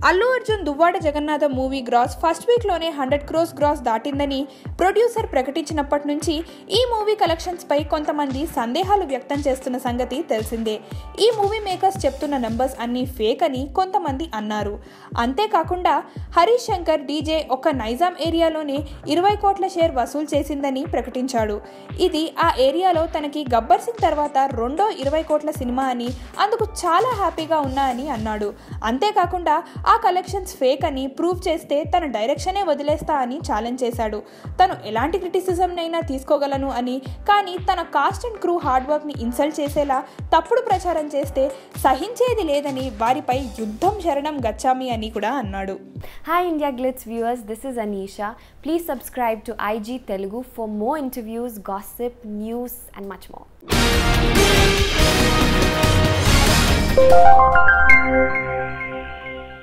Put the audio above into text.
Allu Arjun Duvvada Jagannadham movie gross first వీక్లోనే 100 crores gross దాటిందని producer ప్రకటించినప్పటి నుంచి ఈ మూవీ కలెక్షన్స్ పై కొంతమంది సందేహాలు వ్యక్తం చేస్తున్న సంగతి తెలిసిందే. ఈ మూవీ మేకర్స్ చెప్తున్న నంబర్స్ అన్నీ ఫేక్ అని కొంతమంది అన్నారు. అంతేకాకుండా హరీష్ శంకర్ డీజే ఒక నైజాం ఏరియాలోనే 20 కోట్ల షేర్ వసూలు చేసిందని ప్రకటించాడు. ఇది ఆ ఏరియాలో తనకి గబ్బర్ సింగ్ తర్వాత రెండో 20 కోట్ల సినిమా అని, అందుకు చాలా హ్యాపీగా ఉన్నా అని అన్నాడు. అంతేకాకుండా ఆ కలెక్షన్స్ ఫేక్ అని ప్రూవ్ చేస్తే తన డైరెక్షనే వదిలేస్తా అని ఛాలెంజ్ చేశాడు. తను ఎలాంటి క్రిటిసిజంనైనా తీసుకోగలను అని, కానీ తన కాస్ట్ అండ్ క్రూ హార్డ్ వర్క్ని ఇన్సల్ట్ చేసేలా తప్పుడు ప్రచారం చేస్తే సహించేది లేదని వారిపై యుద్ధం శరణం గచ్చామి అని కూడా అన్నాడు. Hi India Glitz viewers, this is Anisha. Please subscribe to IG Telugu for more interviews, gossip, news and much more.